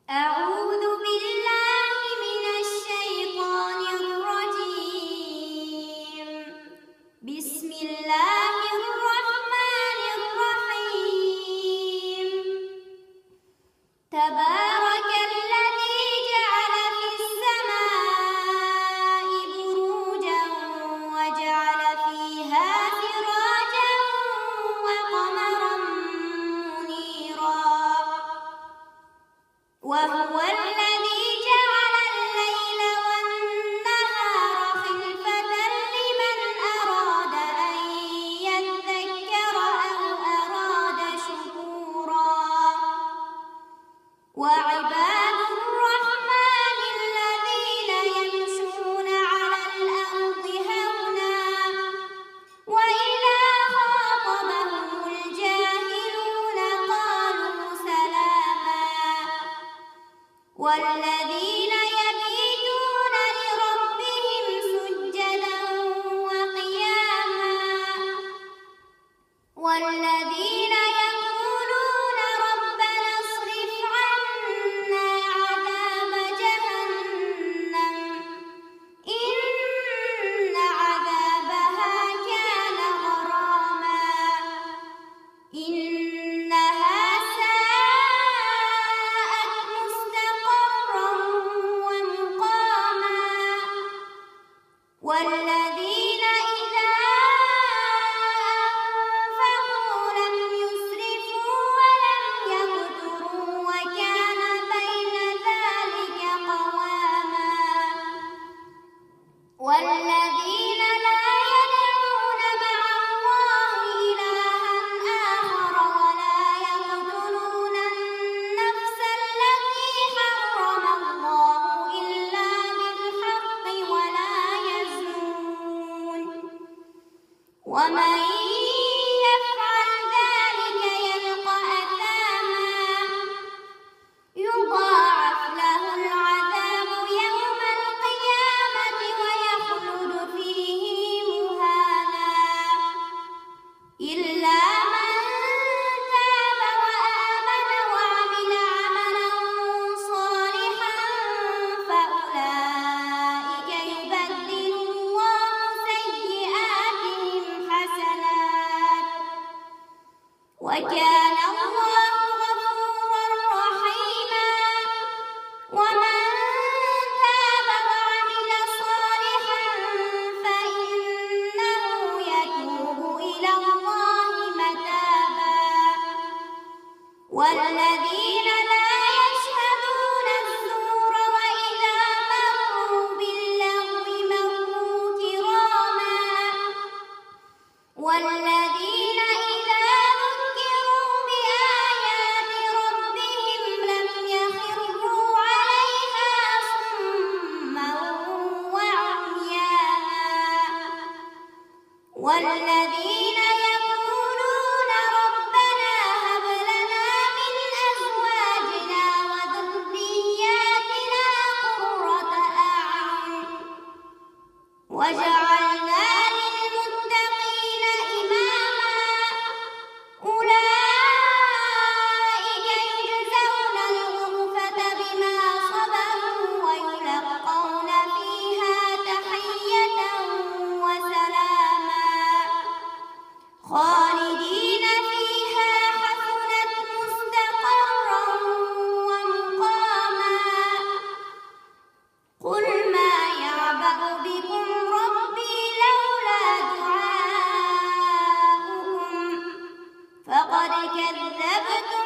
أعوذ بالله من الشيطان الرجيم. بسم الله الرحمن الرحيم. تبارك الذي جعل في السماء بروجا وجعل فيها سراجا وقمرا منيرا. وهو الذي جعل الليل والنهار خلفة لمن أراد أن يذكر أو أراد شكورا. وعباد الرحمن الذين يمشون على الأرض هونا وإذا خاطبهم الجاهلون قالوا سلاما. والذين يبيتون لربهم سجدا وقياما. والذين يقولون ربنا اصرف عنا عذاب جهنم إن عذابها كان غراما إنها ساءت مستقرا ومقاما. والذين إذا أنفقوا لم يسرفوا ولم يقتروا وكان بين ذلك قواما. والذين لا يدعون مع الله إلها آخر ولا يقتلون النفس التي حرم الله إلا بالحق ولا يزنون. ومن يفعل ذلك يلقى أثاما يضاعف له العذاب يوم القيامة ويخلد فيه مهانا إلا من تاب وآمن وعمل عملا صالحا فأولئك يبدل الله سيئاتهم حسنات وكان الله غفورا رحيما. ومن تاب وعمل صالحا فإنه يتوب إلى الله متابا. والذين لا يشهدون الزور وإذا مروا باللغو مروا كراما. والذين إذا ذكروا بآيات ربهم لم يخروا عليها صما وعميانا. والذين يقولون ربنا هب لنا من أزواجنا وذرياتنا قرة أعين وجعلنا للمتقين إماما. أولئك يجزون الغرفة بما صبروا ويلقون فيها تحية وسلاما خالدين فيها حسنت مستقرا ومقاما. قل ما يعبأ بكم ربي لولا دعاؤكم فقد كذبتم